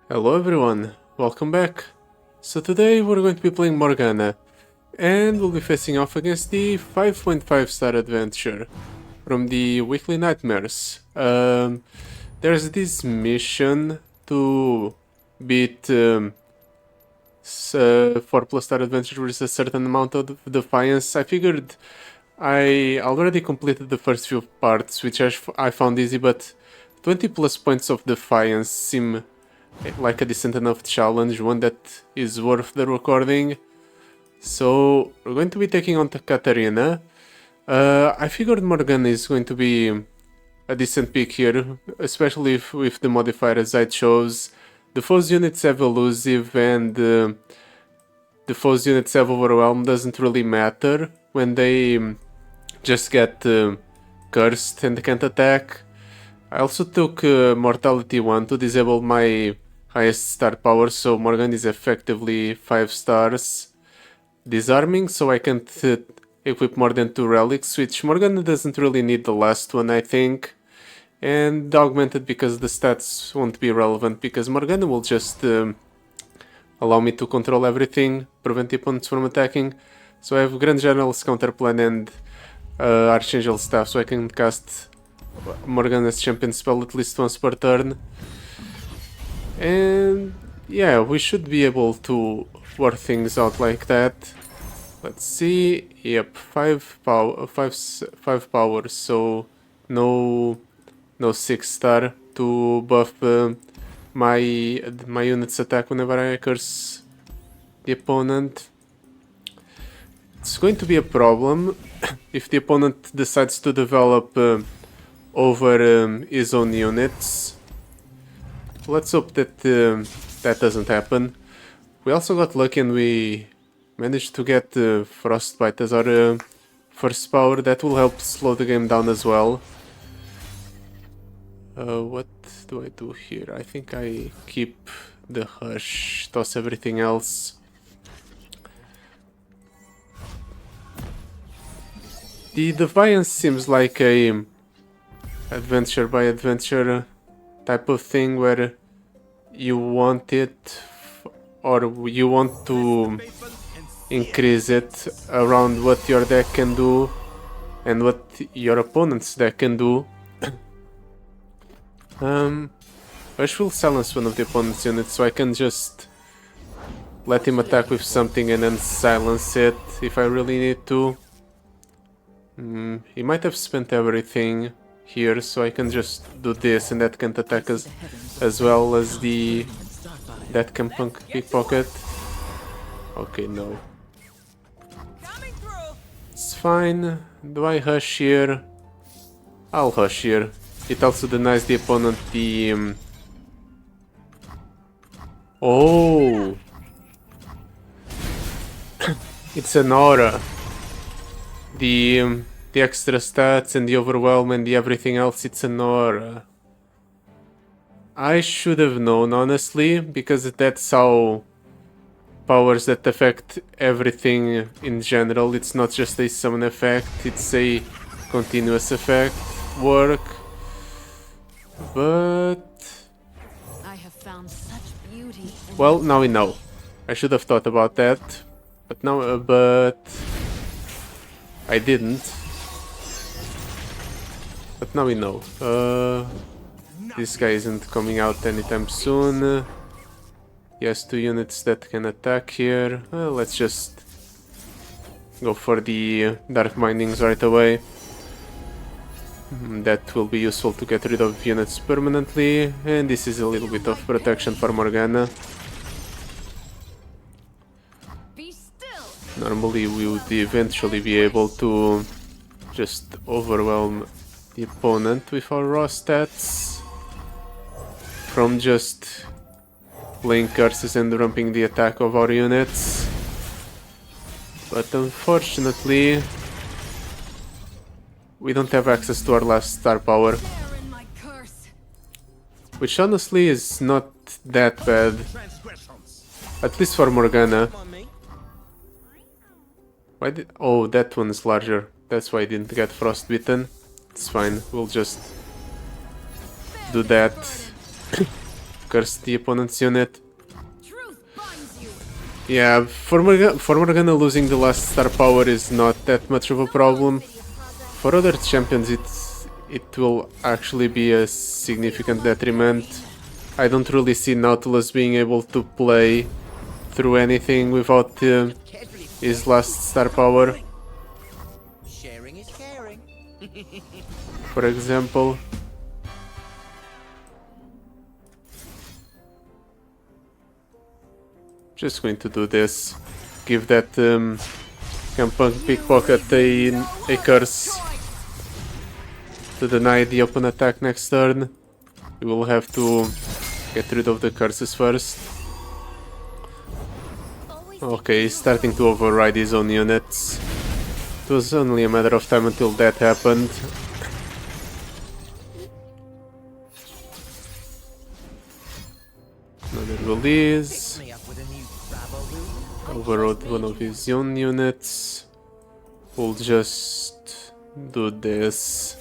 Hello everyone, welcome back. So today we're going to be playing Morgana, and we'll be facing off against the 5.5 star adventure from the weekly nightmares. There's this mission to beat 4+ star adventure with a certain amount of Defiance. I figured I already completed the first few parts, which I found easy, but 20+ points of Defiance seem like a decent enough challenge, one that is worth the recording. So we're going to be taking on Katarina. I figured Morgana is going to be a decent pick here, especially with the modifier as I chose. The foe's units have elusive and the foe's units have overwhelm doesn't really matter when they just get cursed and can't attack. I also took Mortality 1 to disable my highest star power, so Morgana is effectively 5 stars. Disarming, so I can't equip more than 2 relics, which Morgana doesn't really need the last one, I think. And augmented because the stats won't be relevant, because Morgana will just allow me to control everything, prevent the opponents from attacking. So I have Grand General's Counterplan and Archangel Staff, so I can cast Morgana's champion spell at least once per turn. And yeah, we should be able to work things out like that. Let's see. Yep, 5 powers, so no 6 star to buff my unit's attack whenever I curse the opponent. It's going to be a problem if the opponent decides to develop over his own units. Let's hope that that doesn't happen. We also got lucky and we managed to get Frostbite as our first power. That will help slow the game down as well. What do I do here? I think I keep the Hush, toss everything else. The Defiance seems like a adventure by adventure type of thing where you want it or you want to increase it around what your deck can do and what your opponent's deck can do. Ashe will silence one of the opponent's units, so I can just let him attack with something and then silence it if I really need to. He might have spent everything here, so I can just do this, and that can't attack us as well as that can pickpocket. Okay, no. It's fine. Do I hush here? I'll hush here. It also denies the opponent the... Oh! It's an aura. The extra stats and the overwhelm and the everything else, it's an aura. I should have known, honestly, because that's how powers that affect everything in general, it's not just a summon effect, it's a continuous effect, work. But... I have found such beauty. Well, now we know. I should have thought about that, but now, but I didn't. But now we know. This guy isn't coming out anytime soon. He has 2 units that can attack here. Let's just go for the Dark Bindings right away. That will be useful to get rid of units permanently. And this is a little bit of protection for Morgana. Normally we would eventually be able to just overwhelm the opponent with our raw stats from just playing curses and ramping the attack of our units. But unfortunately, we don't have access to our last star power. Which honestly is not that bad. At least for Morgana. Why did... Oh, that one's larger. That's why I didn't get frostbitten. It's fine, we'll just do that. curse the opponent's unit. Truth binds you. Yeah, for Morgana losing the last star power is not that much of a problem. For other champions it will actually be a significant detriment. I don't really see Nautilus being able to play through anything without his last star power. Sharing is caring. For example. Just going to do this. Give that Campunk Pickpocket a curse to deny the open attack next turn. We will have to get rid of the curses first. Okay, he's starting to override his own units. It was only a matter of time until that happened. Another release. Overrode one of his own units. We'll just do this.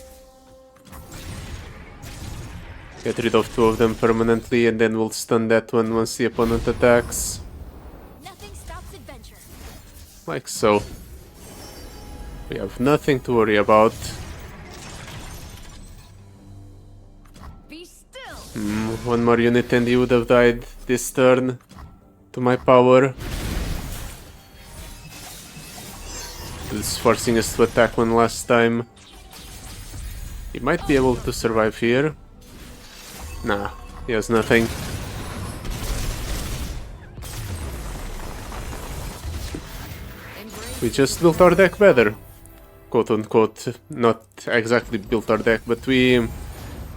Get rid of 2 of them permanently, and then we'll stun that one once the opponent attacks. Nothing stops adventure. Like so. We have nothing to worry about. Be still. One more unit and he would have died this turn to my power. He's forcing us to attack one last time. He might be able to survive here. Nah, he has nothing. We just built our deck better. Quote unquote. Not exactly built our deck, but we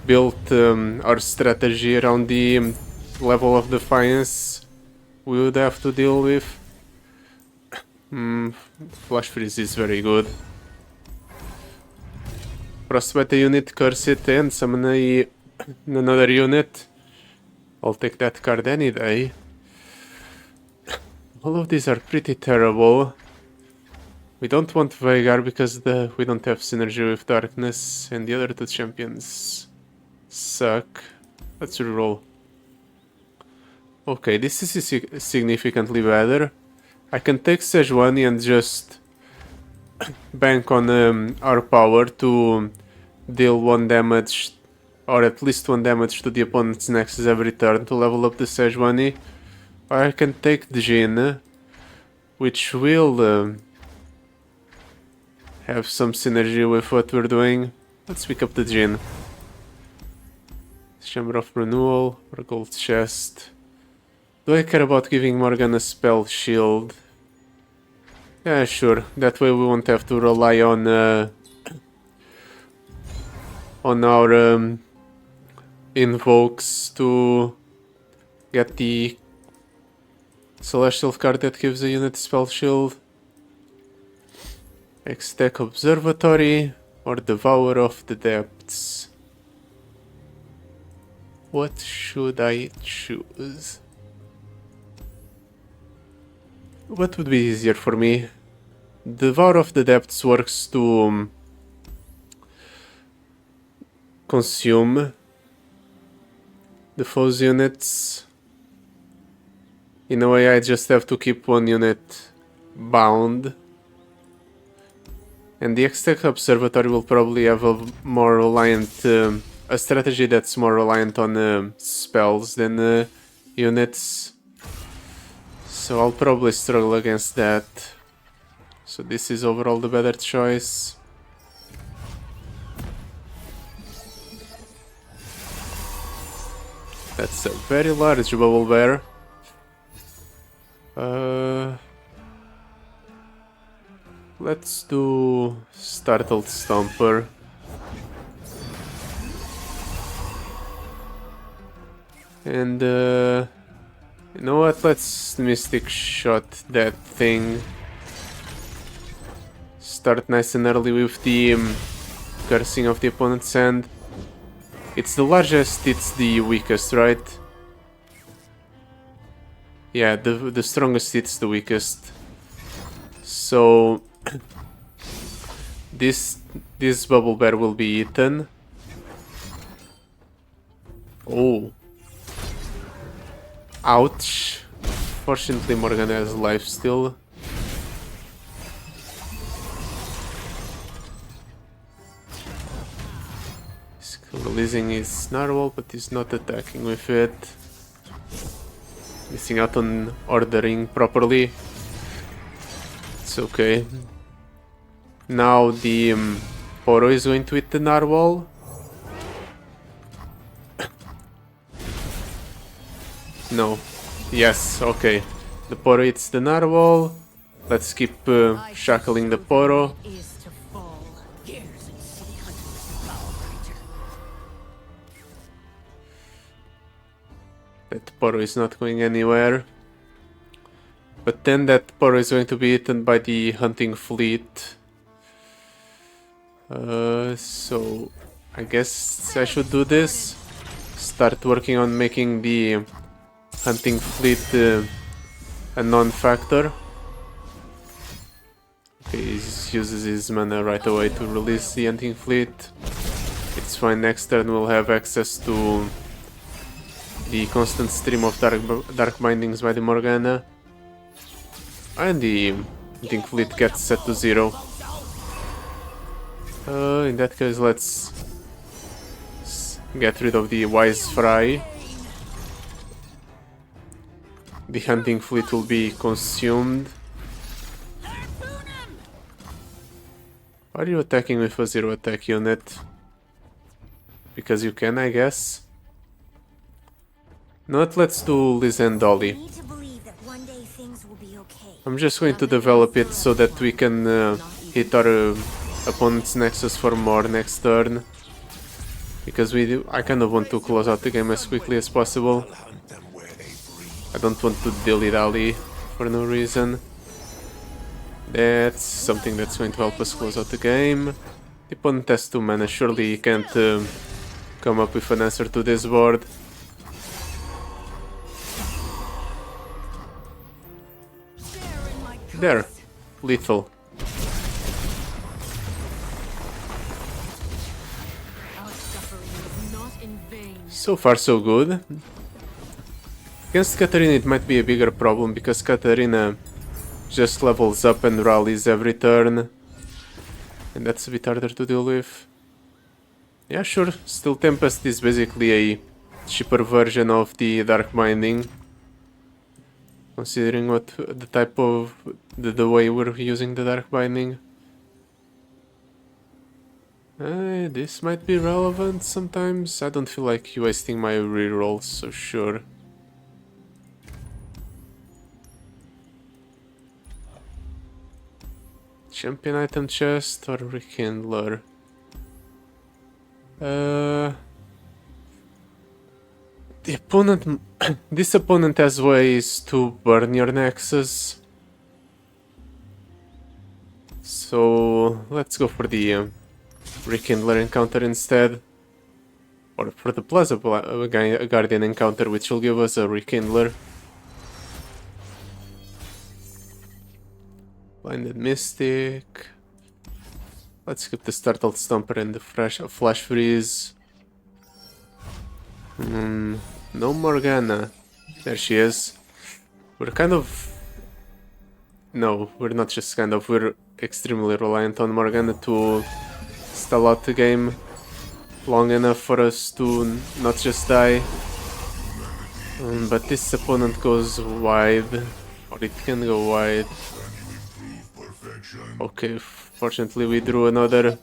built our strategy around the level of Defiance we would have to deal with. Flash Freeze is very good. Frostbite a unit, curse it, and summon another unit. I'll take that card any day. All of these are pretty terrible. We don't want Veigar because we don't have synergy with Darkness, and the other 2 champions suck. Let's reroll. Okay, this is significantly better. I can take Sejuani and just bank on our power to deal 1 damage, or at least 1 damage to the opponent's nexus every turn to level up the Sejuani. Or I can take Jhin, which will have some synergy with what we're doing. Let's pick up the Jhin. Chamber of Renewal or Gold Chest. Do I care about giving Morgan a spell shield? Yeah, sure. That way we won't have to rely on our invokes to get the celestial card that gives a unit spell shield. X-Tech Observatory or Devour of the Depths. What should I choose? What would be easier for me? Devour of the Depths works to consume the foe's units. In a way, I just have to keep 1 unit bound. And the X-Tech Observatory will probably have a more reliant, a strategy that's more reliant on spells than units. So I'll probably struggle against that. So this is overall the better choice. That's a very large bubble bear. Let's do Startled Stomper. And you know what? Let's Mystic Shot that thing. Start nice and early with the cursing of the opponent's hand. It's the largest, it's the weakest, right? Yeah, the strongest, it's the weakest. So this bubble bear will be eaten. Oh. Ouch. Fortunately, Morgana has life still. He's releasing his narwhal, but he's not attacking with it. Missing out on ordering properly. It's okay. Now the Poro is going to hit the narwhal. No. Yes, okay. The Poro hits the narwhal. Let's keep shackling the Poro. Is to fall. Years in city hunting this foul creature. That Poro is not going anywhere. But then that Poro is going to be eaten by the hunting fleet. So I guess I should do this. Start working on making the hunting fleet a non-factor. Okay, he uses his mana right away to release the hunting fleet. It's fine, next turn we'll have access to the constant stream of dark bindings by the Morgana. And the hunting fleet gets set to 0. In that case, let's get rid of the Wise Fry. The hunting fleet will be consumed. Are you attacking with a 0 attack unit? Because you can, I guess. Not, let's do Liz and Dolly. Need to believe that one day things will be okay. I'm just going to develop it so that we can hit our opponent's Nexus for more next turn. Because I kind of want to close out the game as quickly as possible. I don't want to dilly-dally for no reason. That's something that's going to help us close out the game. The opponent has 2 mana, surely he can't come up with an answer to this board. There, lethal. Our suffering is not in vain. So far so good. Against Katarina it might be a bigger problem because Katarina just levels up and rallies every turn. And that's a bit harder to deal with. Yeah, sure, still Tempest is basically a cheaper version of the Dark Binding. Considering what the type of the way we're using the Dark Binding. This might be relevant sometimes. I don't feel like wasting my rerolls, so sure. Champion item chest or rekindler? The opponent, this opponent has ways to burn your nexus. So let's go for the rekindler encounter instead. Or for the Plaza Guardian encounter, which will give us a rekindler. Blinded Mystic. Let's skip the Startled Stomper and the Flash Freeze. No Morgana. There she is. We're kind of... No, we're not just kind of. We're extremely reliant on Morgana to stall out the game long enough for us to not just die. But this opponent goes wide. Or it can go wide. Okay, fortunately we drew another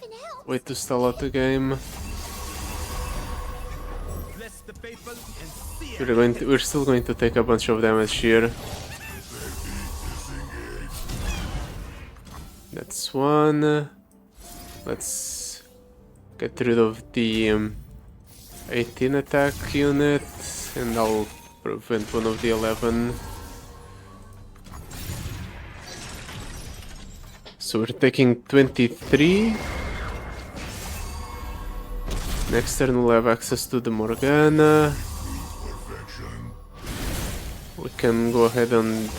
way to stall out the game. We're still going to take a bunch of damage here. That's one. Let's get rid of the 18 attack unit, and I'll prevent one of the 11. So we're taking 23. Next turn we'll have access to the Morgana. We can go ahead and...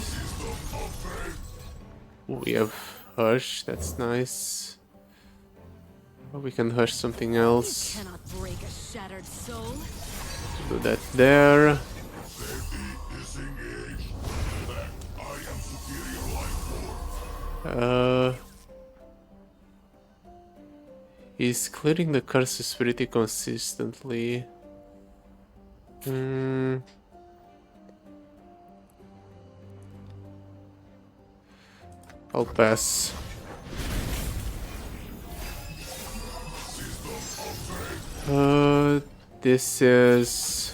We have Hush, that's nice. We can Hush something else. Cannot break a shattered soul. Do that there. He's clearing the curses pretty consistently. I'll pass. This is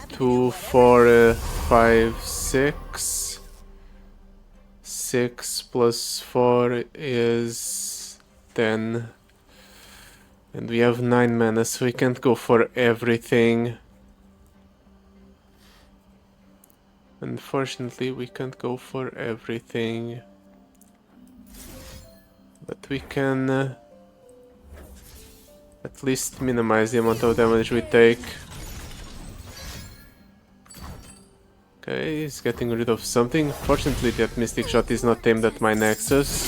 2, 4, 5, 6. 6 plus 4 is 10. And we have 9 mana, so we can't go for everything. Unfortunately, we can't go for everything. But we can at least minimize the amount of damage we take. Okay, he's getting rid of something. Fortunately, that Mystic Shot is not aimed at my Nexus.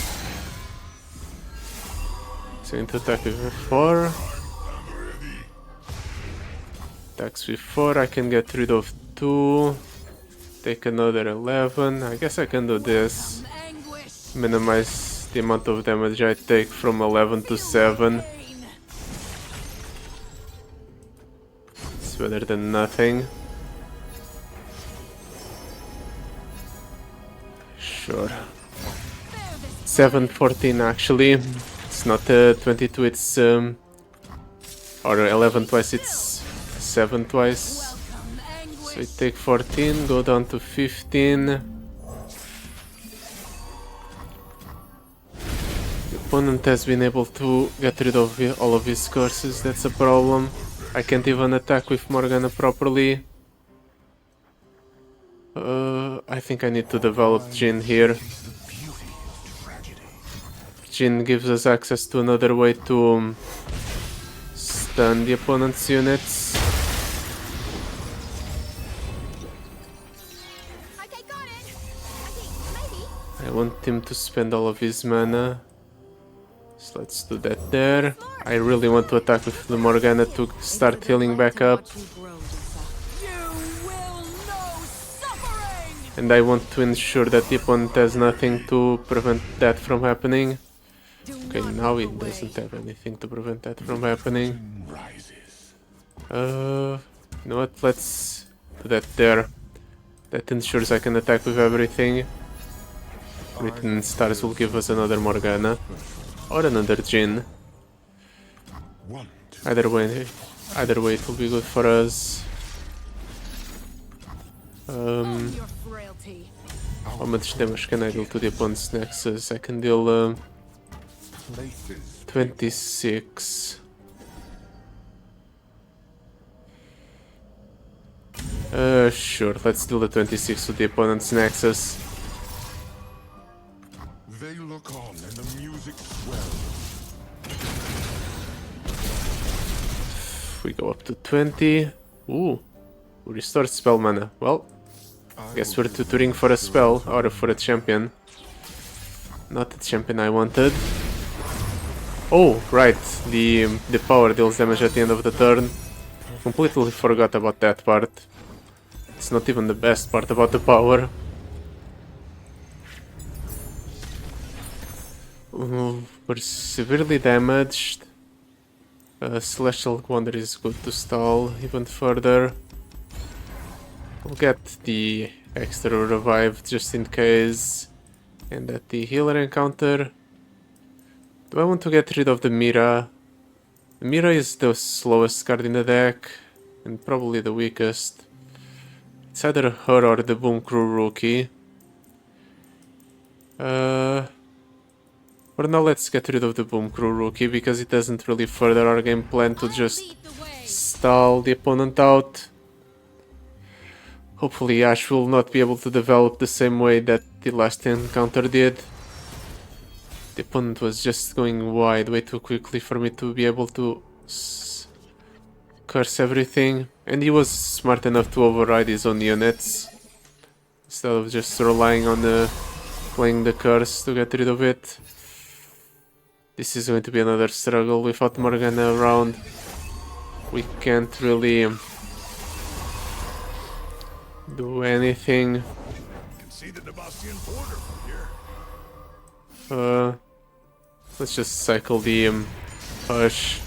He's going to attack with 4. Attacks with 4, I can get rid of 2. Take another 11. I guess I can do this. Minimize the amount of damage I take from 11 to 7. It's better than nothing. Sure. 7-14 actually. It's not 22, it's or 11 twice, it's 7 twice. So we take 14, go down to 15. The opponent has been able to get rid of all of his curses, that's a problem. I can't even attack with Morgana properly. I think I need to develop Jhin here. Jhin gives us access to another way to stun the opponent's units. I want him to spend all of his mana. So let's do that there. I really want to attack with the Morgana to start healing back up. And I want to ensure that the opponent has nothing to prevent that from happening. Okay, now he doesn't have anything to prevent that from happening. You know what, let's do that there. That ensures I can attack with everything. Written Stars will give us another Morgana. Or another Jhin. Either way it will be good for us. How much damage can I deal to the opponent's Nexus? I can deal 26. Sure, let's deal the 26 to the opponent's Nexus. They look on and the music swells. We go up to 20. Ooh, we restore spell mana. Well, guess we're tutoring for a spell or for a champion. Not the champion I wanted. Oh, right, the power deals damage at the end of the turn. Completely forgot about that part. It's not even the best part about the power. We're severely damaged. Celestial Wonder is good to stall even further. We'll get the extra revive just in case. And at the healer encounter. Do I want to get rid of the Mira? The Mira is the slowest card in the deck. And probably the weakest. It's either her or the Boom Crew Rookie. For now, let's get rid of the Boom Crew Rookie because it doesn't really further our game plan to just stall the opponent out. Hopefully Ashe will not be able to develop the same way that the last encounter did. The opponent was just going wide way too quickly for me to be able to curse everything. And he was smart enough to override his own units instead of just relying on playing the curse to get rid of it. This is going to be another struggle without Morgana around. We can't really do anything. You can see the Debastian border from here. Let's just cycle the Ashe.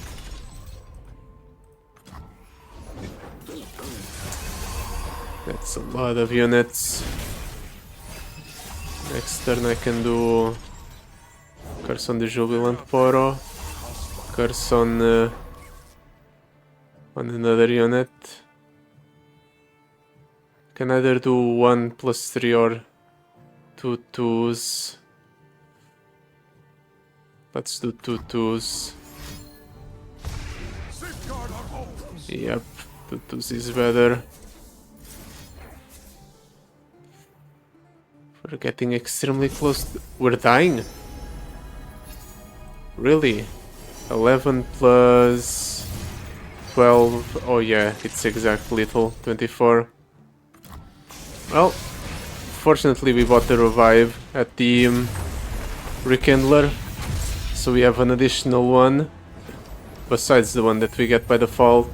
That's a lot of units. Next turn I can do Curse on the Jubilant Poro, Curse on another unit. Can either do 1+3 or 2 2s. Let's do 2 2s. Yep, 2 2s is better. We're getting extremely close. We're dying. Really? 11 plus 12. Oh yeah, it's exact lethal. 24. Well, fortunately we bought the revive at the Rekindler, so we have an additional one besides the one that we get by default.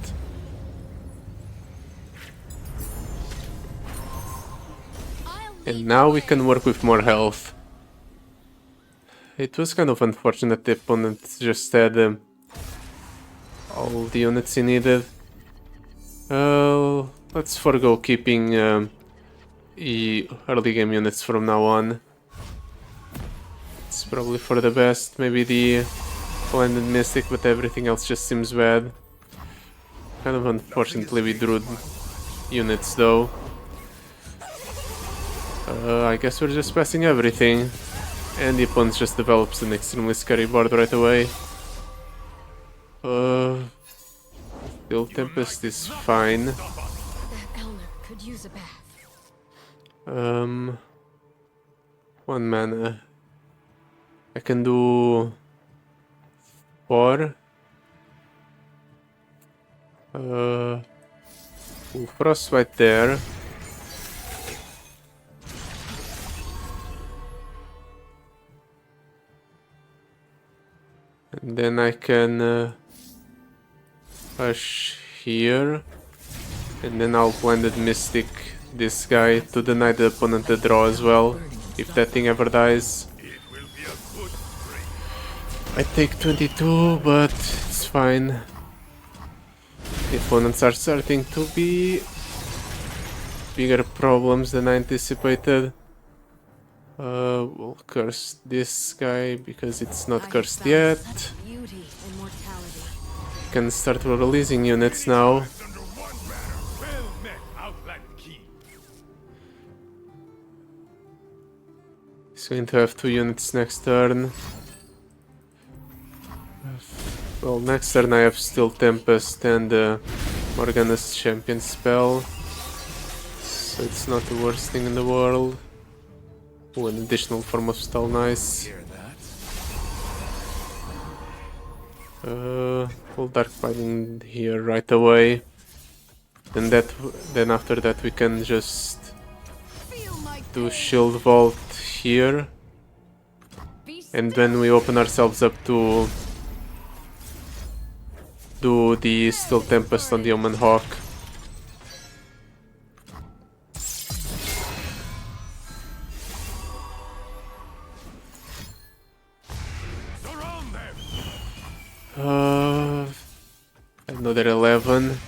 And now we can work with more health. It was kind of unfortunate the opponent just had all the units he needed. Let's forgo keeping early game units from now on. It's probably for the best. Maybe the Blended Mystic, but everything else just seems bad. Kind of unfortunately we drew units though. I guess we're just passing everything. And the opponent just develops an extremely scary board right away. Still Tempest is fine. That Elner could use a bath. 1 mana. I can do 4. Frostbite there. And then I can Ashe here. And then I'll Blended Mystic this guy to deny the opponent the draw as well, if that thing ever dies. I take 22, but it's fine. The opponents are starting to be bigger problems than I anticipated. We'll curse this guy because it's not cursed yet. Beauty and mortality. Can start releasing units now. He's going to have 2 units next turn. Well, next turn I have still Tempest and Morgana's champion spell. So it's not the worst thing in the world. Oh, an additional form of spell, nice. We'll Dark Binding here right away. And then after that we can just do Shield Vault here. And then we open ourselves up to do the Still Tempest on the Omen Hawk. Another 11.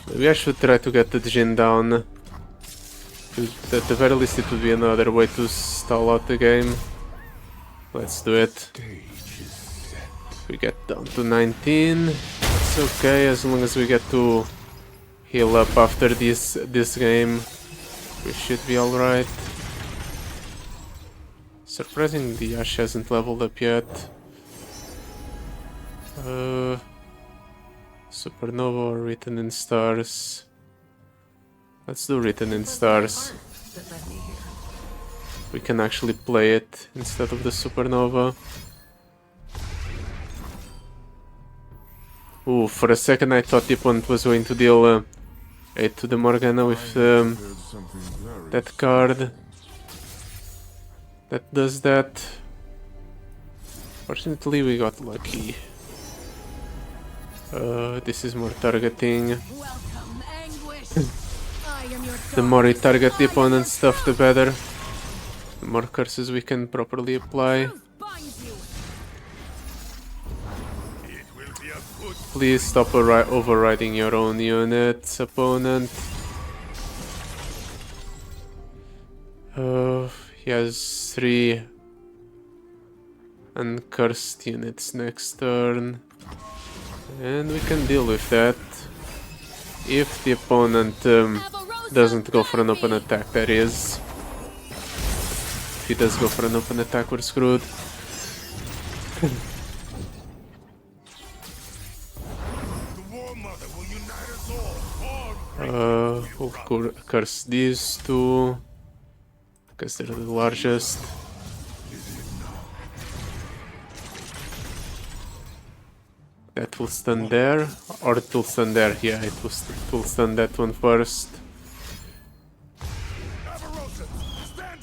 Maybe I should try to get the Jhin down. At the very least it would be another way to stall out the game. Let's do it. We get down to 19. It's okay as long as we get to heal up after this game. We should be alright. Surprising the Ashe hasn't leveled up yet. Supernova or Written in Stars. Let's do Written in Stars. We can actually play it instead of the Supernova. Ooh, for a second I thought the opponent was going to deal 8 to the Morgana with that card. That does that. Fortunately we got lucky. This is more targeting. The more we target the opponent's stuff, the better. More curses we can properly apply. Truth binds you. It will be a good Please stop overriding your own units, opponent. He has 3 uncursed units next turn. And we can deal with that. If the opponent doesn't go for an open attack, that is. If he does go for an open attack, we're screwed. The War Mother will unite us all. We'll curse these 2. Because they're the largest. That will stun there, or it will stun there. Yeah, it will stun that one first.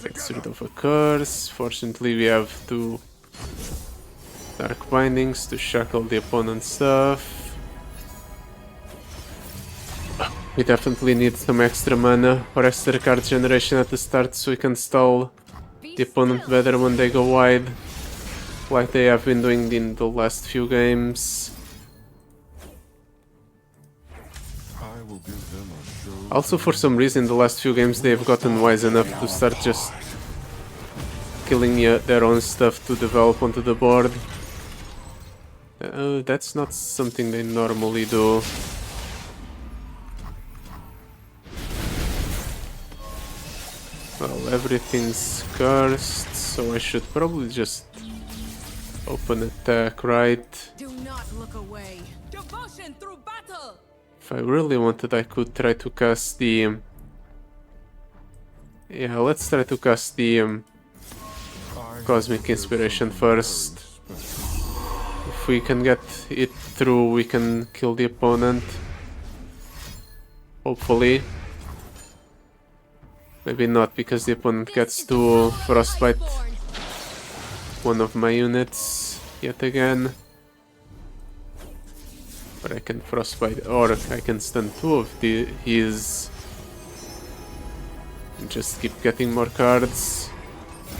Gets rid of a curse. Fortunately, we have 2 dark bindings to shackle the opponent's stuff. We definitely need some extra mana or extra card generation at the start so we can stall the opponent better when they go wide, like they have been doing in the last few games. I will give them a show. Also, for some reason, the last few games they've gotten wise enough to start just killing their own stuff to develop onto the board. That's not something they normally do. Well, everything's cursed, so I should probably just open attack, right? Do not look away. Devotion through battle. If I really wanted, I could try to cast the... Yeah, let's try to cast the Cosmic Inspiration first. If we can get it through, we can kill the opponent. Hopefully. Maybe not, because the opponent gets to frostbite one of my units yet again. But I can frostbite, or I can stun 2 of his. And just keep getting more cards.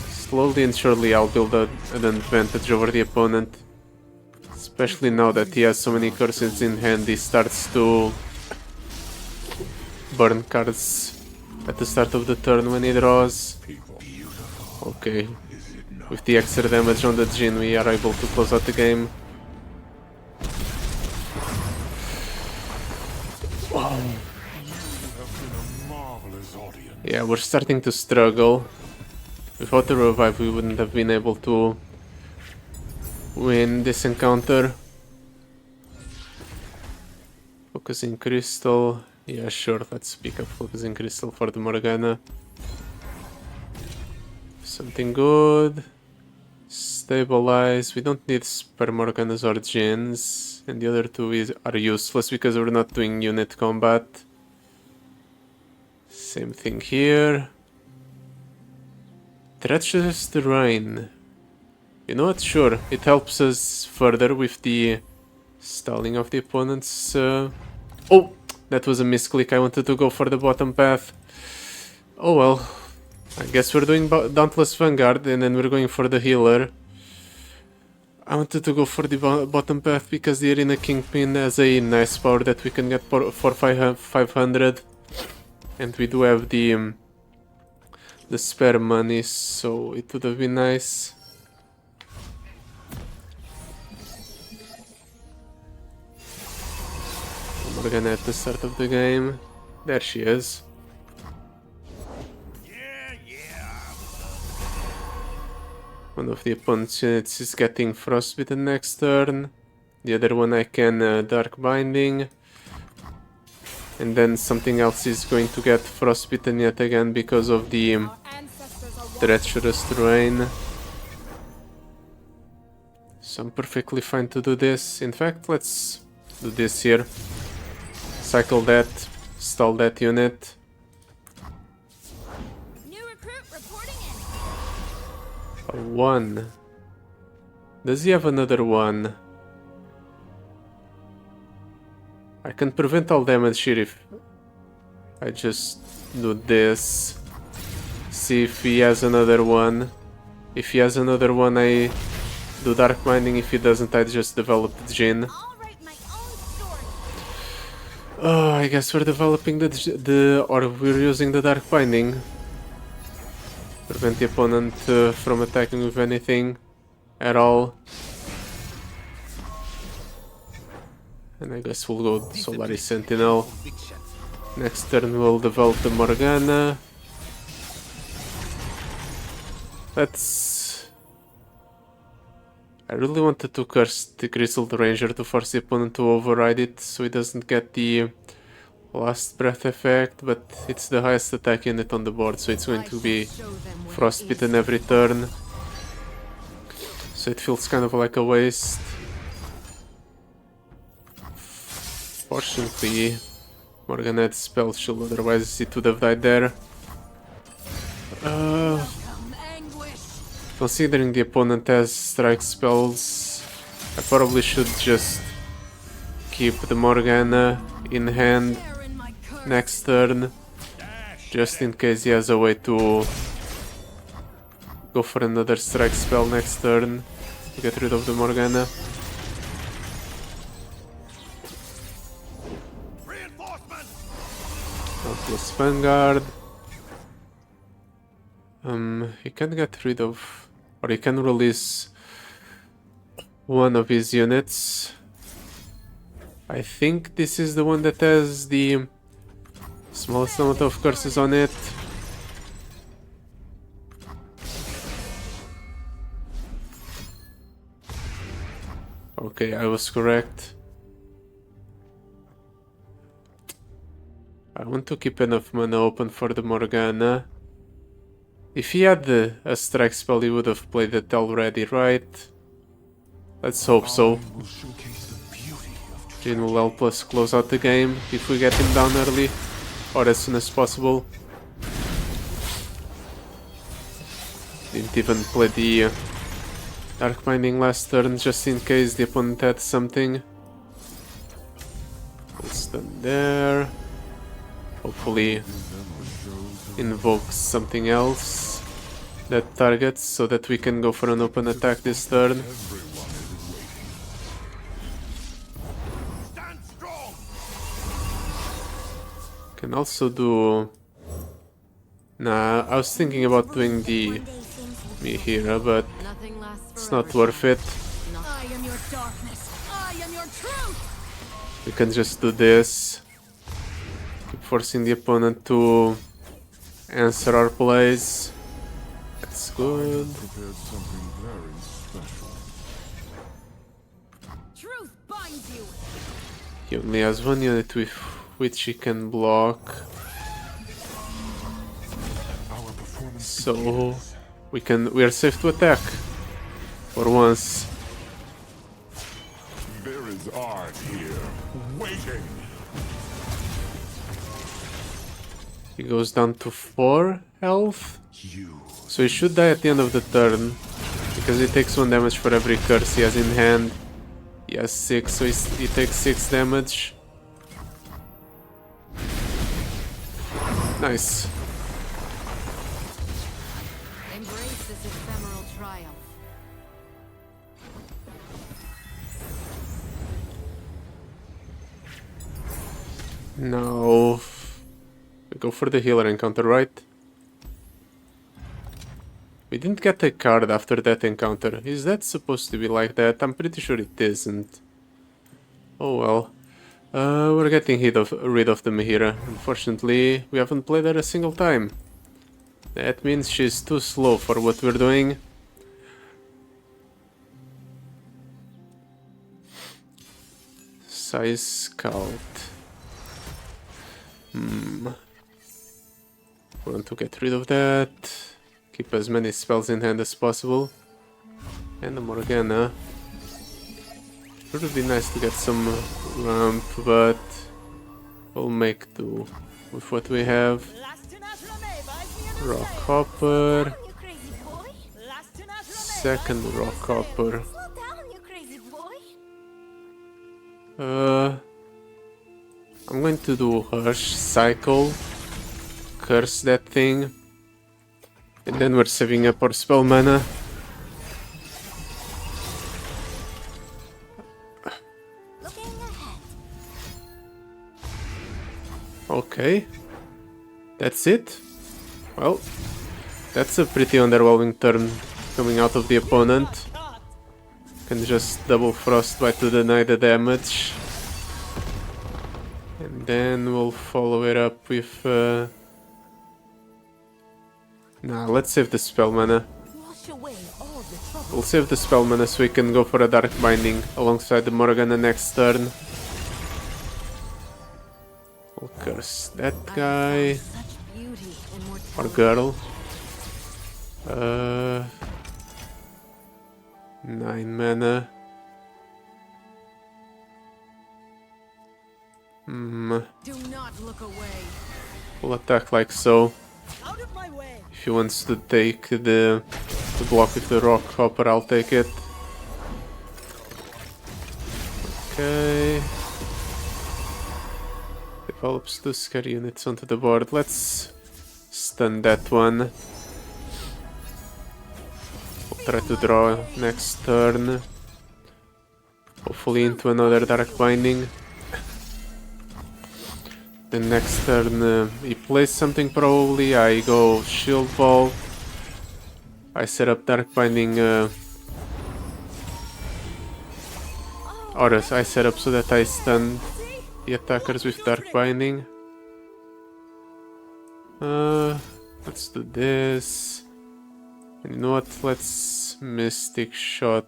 Slowly and surely I'll build an advantage over the opponent. Especially now that he has so many curses in hand, he starts to burn cards at the start of the turn when he draws. Okay. With the extra damage on the Jhin, we are able to close out the game. Wow. Yeah, we're starting to struggle. Without the revive, we wouldn't have been able to win this encounter. Focusing Crystal. Yeah, sure, let's pick up Focusing Crystal for the Morgana. Something good. Stabilize. We don't need Spare Morganas or Jins. And the other 2 are useless because we're not doing unit combat. Same thing here. Treacherous Terrain. You know what? Sure, it helps us further with the stalling of the opponent's... Oh! That was a misclick. I wanted to go for the bottom path. Oh well. I guess we're doing Dauntless Vanguard and then we're going for the healer. I wanted to go for the bottom path because the Arena Kingpin has a nice power that we can get for 500. And we do have the spare money, so it would have been nice. Morgana at the start of the game. There she is. One of the opponent's units is getting frostbitten next turn. The other one I can dark binding. And then something else is going to get frostbitten yet again because of the treacherous terrain. So I'm perfectly fine to do this. In fact, let's do this here. Cycle that, stall that unit. New recruit reporting in. A 1. Does he have another 1? I can prevent all damage here if I just do this. see if he has another one. If he has another one, I do Dark Binding. If he doesn't, I just develop the Jinn. Oh, I guess we're developing or we're using the Dark Binding. Prevent the opponent from attacking with anything at all. And I guess we'll go Solaris Sentinel. Next turn we'll develop the Morgana. I really wanted to curse the Grizzled Ranger to force the opponent to override it so he doesn't get the Last Breath effect, but it's the highest attack unit on the board, so it's going to be frostbitten every turn. So it feels kind of like a waste. Fortunately, Morgana had Spell Shield, otherwise it would have died there. Considering the opponent has strike spells, I probably should just keep the Morgana in hand next turn, just in case he has a way to go for another strike spell next turn to get rid of the Morgana. Plus Vanguard. He can get rid of, or he can release one of his units. I think this is the one that has the smallest amount of curses on it. Okay, I was correct. I want to keep enough mana open for the Morgana. If he had a strike spell, he would have played it already, right? Let's hope so. Jin will help us close out the game if we get him down early, or as soon as possible. Didn't even play the Dark Binding last turn, just in case the opponent had something. It's done there. Hopefully invokes something else that targets, so that we can go for an open attack this turn. Can also do... Nah, I was thinking about doing the Mihira, but it's not worth it. I am your darkness. I am your truth. We can just do this. Keep forcing the opponent to answer our plays. That's good. Truth binds you. He only has one unit with which he can block. So we are safe to attack. For once. There is art here, waiting. He goes down to 4 health. So he should die at the end of the turn, because he takes 1 damage for every curse he has in hand. He has 6, so he takes 6 damage. Nice. Embrace this ephemeral triumph. Now we go for the healer encounter, right? We didn't get a card after that encounter. Is that supposed to be like that? I'm pretty sure it isn't. Oh well. We're getting rid of the Mihira. Unfortunately, we haven't played her a single time. That means she's too slow for what we're doing. Size Scout. Want to get rid of that. Keep as many spells in hand as possible. And the Morgana. It would be nice to get some ramp, but we'll make do with what we have. Rock Hopper. Second Rock Hopper. I'm going to do Hush Cycle. Curse that thing. And then we're saving up our spell mana. Okay. That's it? Well, that's a pretty underwhelming turn coming out of the opponent. Can just double frostbite to deny the damage. And then we'll follow it up with... Nah, let's save the spell mana. We'll save the spell mana so we can go for a Dark Binding alongside the Morgana next turn. We'll curse that guy. Or girl. 9 mana. Do not look away. We'll attack like so. Out of my way. If he wants to take the block with the rock hopper, I'll take it. Okay. Develops 2 scary units onto the board. Let's stun that one. We'll try to draw next turn. Hopefully into another Dark Binding. The next turn he plays something probably. I go Shield Ball. I set up Dark Binding. Or I set up so that I stun the attackers with Dark Binding. Let's do this. And you know what? Let's Mystic Shot.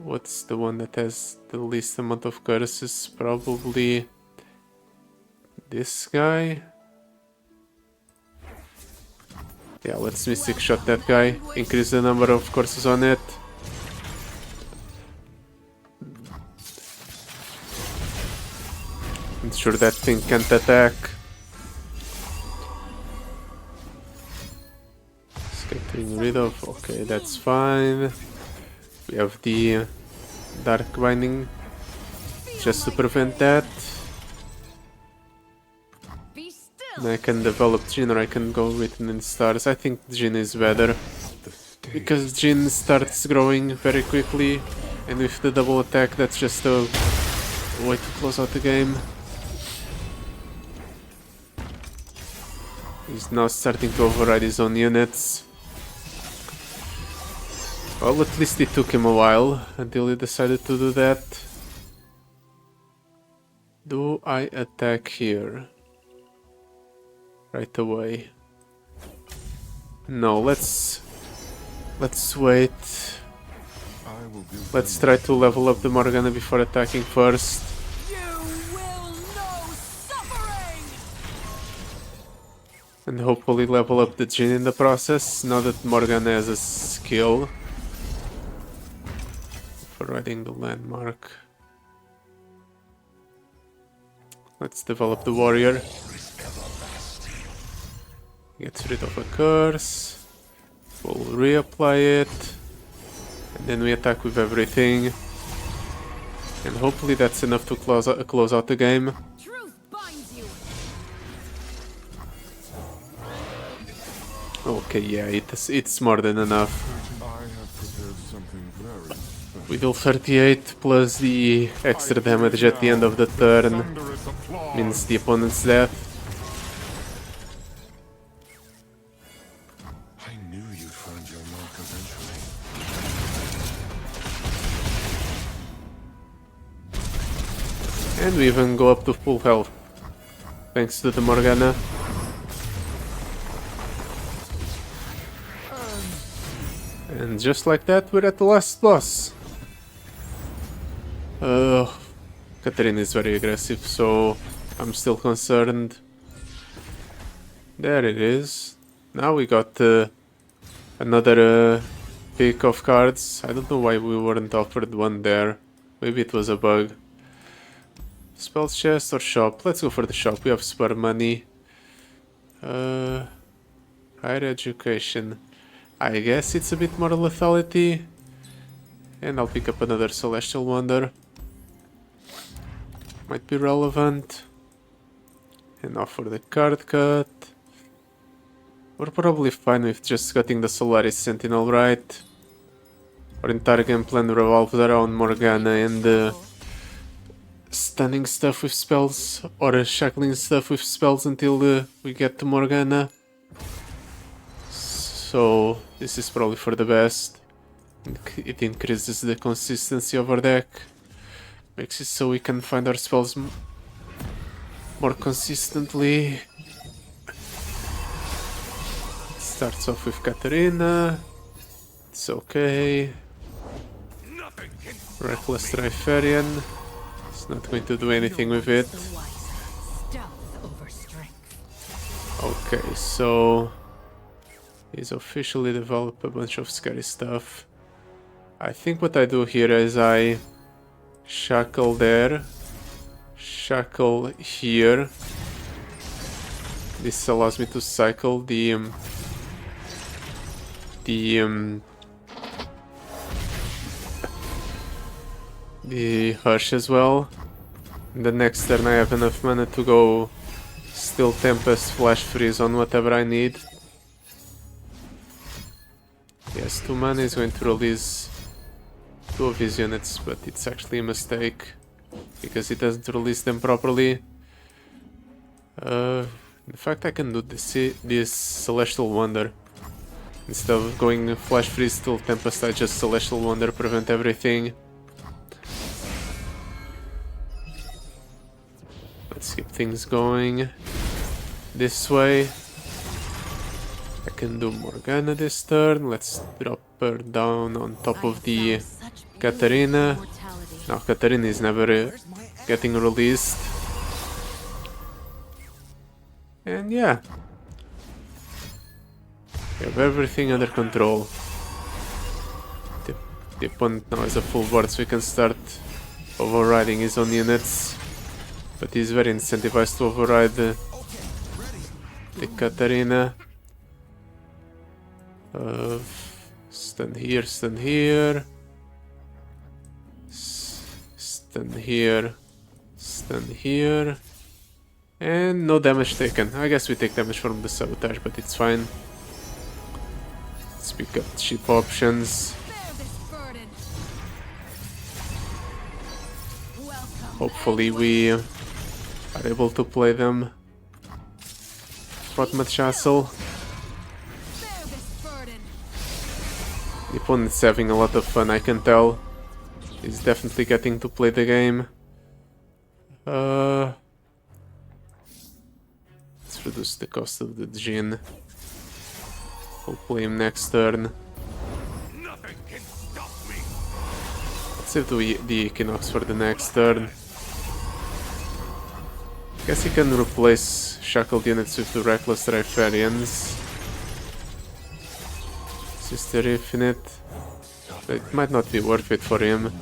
What's the one that has the least amount of curses? Probably this guy. Yeah, let's Mystic Shot that guy. Increase the number of curses on it. Ensure that thing can't attack. Let's getting rid of. Okay, that's fine. We have the Dark Binding just to prevent that. And I can develop Jin or I can go Written in Stars. I think Jin is better. Because Jin starts growing very quickly. And with the double attack, that's just a way to close out the game. He's now starting to override his own units. Well, at least it took him a while until he decided to do that. Do I attack here? Right away. No, let's wait. Let's try to level up the Morgana before attacking first. You will know suffering. And hopefully level up the Jin in the process, now that Morgana has a skill. For riding the landmark. Let's develop the warrior. Gets rid of a curse. We'll reapply it. And then we attack with everything. And hopefully that's enough to close out the game. Truth binds you. Okay, yeah, it's more than enough. We deal 38 plus the extra damage at the end of the turn. Means the opponent's death. And we even go up to full health, thanks to the Morgana. And just like that, we're at the last boss. Katarina is very aggressive, so I'm still concerned. There it is. Now we got another pick of cards. I don't know why we weren't offered one there. Maybe it was a bug. Spell chest or shop? Let's go for the shop. We have spare money. Higher education. I guess it's a bit more lethality. And I'll pick up another Celestial Wonder. Might be relevant. And now for the card cut. We're probably fine with just cutting the Solaris Sentinel, right? Our entire game plan revolves around Morgana and stunning stuff with spells, or shackling stuff with spells until we get to Morgana. So this is probably for the best. It increases the consistency of our deck, makes it so we can find our spells more consistently. Starts off with Katarina. It's okay. Reckless Riferian. It's not going to do anything with it. Okay, so he's officially developed a bunch of scary stuff. I think what I do here is I shackle there, shackle here. This allows me to cycle the Hush as well. The next turn I have enough mana to go Still Tempest, Flash Freeze on whatever I need. Yes, 2 mana is going to release 2 of his units, but it's actually a mistake because he doesn't release them properly. In fact, I can do this Celestial Wonder. Instead of going Flash Freeze till Tempest, I just Celestial Wonder, prevent everything. Let's keep things going this way. I can do Morgana this turn. Let's drop her down on top of the Katarina. Now Katarina is never getting released. And yeah, we have everything under control. The opponent now has a full board, so we can start overriding his own units. But he's very incentivized to override the Katarina. Stun here, stun here. Stun here, stun here. And no damage taken. I guess we take damage from the sabotage, but it's fine. Let's pick up cheap options. Hopefully we are able to play them. Spot Castle. The opponent's having a lot of fun, I can tell. He's definitely getting to play the game. Let's reduce the cost of the Djinn. We'll play him next turn. Let's save the Equinox for the next turn. Guess he can replace shackled units with the Reckless Riferians. Sister Infinite. But it might not be worth it for him.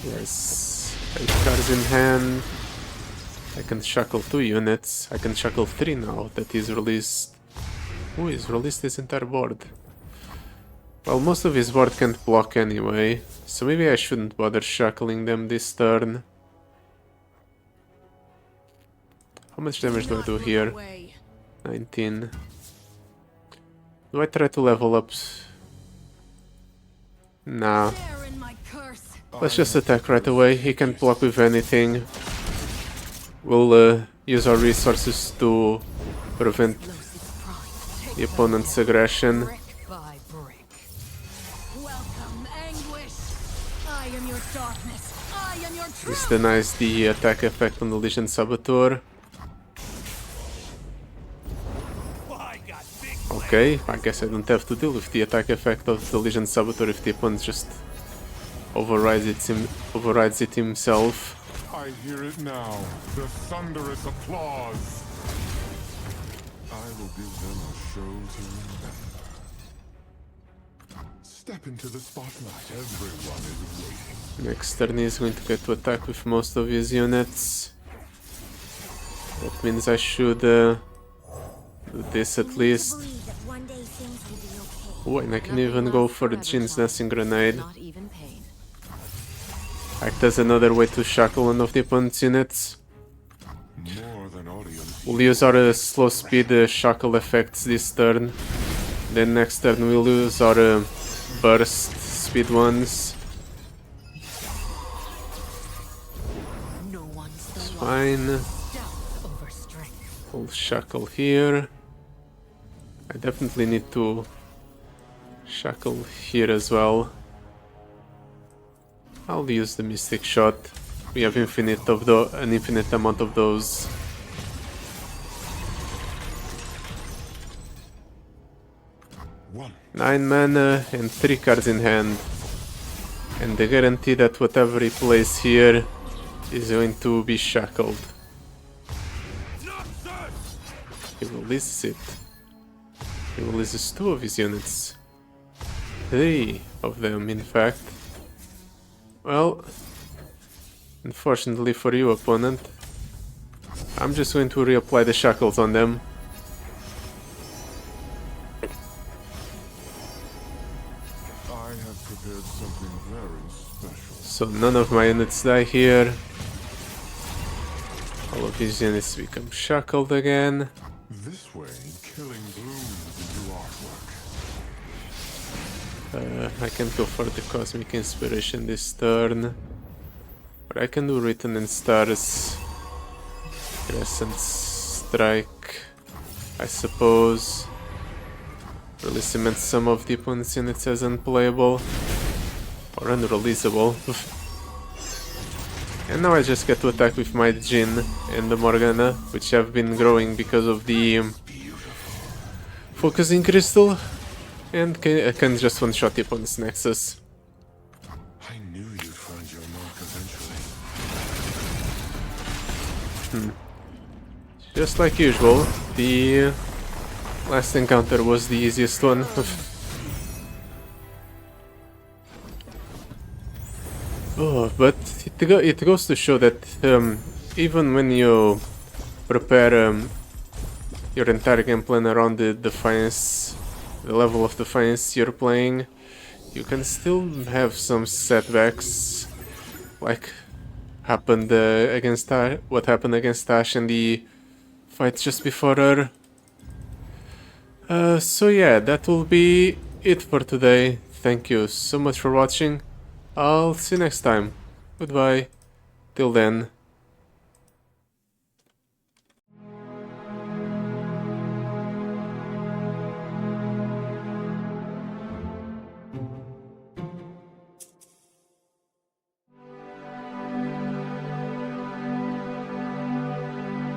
Yes, 8 cards in hand. I can shackle 2 units. I can shackle 3 now that he's released. Oh, he's released his entire board. Well, most of his board can't block anyway, so maybe I shouldn't bother shackling them this turn. How much damage do I do here? 19. Do I try to level up? Nah. Let's just attack right away. He can't block with anything. We'll use our resources to prevent the opponent's aggression. This denies the attack effect on the Legion Saboteur. Okay, I guess I don't have to deal with the attack effect of the Legion Saboteur if the opponent just overrides it himself. I hear it now, the thunderous applause. I will give them a show to remember. Step into the spotlight, everyone is waiting. Next turn he's going to get to attack with most of his units. That means I should do this at least. Oh, and I can even go for the Jin's Dancing Grenade. Act as another way to shackle one of the opponent's units. More than audience. We'll use our slow speed shackle effects this turn. Then next turn we'll use our burst speed ones. No one's the law. Fine. Stealth over strength. We'll shackle here. I definitely need to shackle here as well. I'll use the mystic shot. We have an infinite amount of those. One. 9 mana and 3 cards in hand. And the guarantee that whatever he plays here is going to be shackled. He releases it. He releases 2 of his units. 3 of them, in fact. Well, unfortunately for you, opponent, I'm just going to reapply the shackles on them. I have prepared something very special. So none of my units die here. All of these units become shackled again. This way, killing blooms into artwork. I can go for the Cosmic Inspiration this turn. But I can do Written in Stars. Crescent Strike, I suppose. Really cement some of the opponent's units as unplayable. Or unreleasable. And now I just get to attack with my Jinn and the Morgana, which have been growing because of the Focusing Crystal. And I can just one-shot the opponent's Nexus. I knew you'd find your mark eventually. Just like usual, the last encounter was the easiest one. Oh, but it goes to show that even when you prepare your entire game plan around the Defiance, the level of Defiance you're playing, you can still have some setbacks, like happened against what happened against Ashe in the fight just before her. So yeah, that will be it for today. Thank you so much for watching. I'll see you next time. Goodbye. Till then.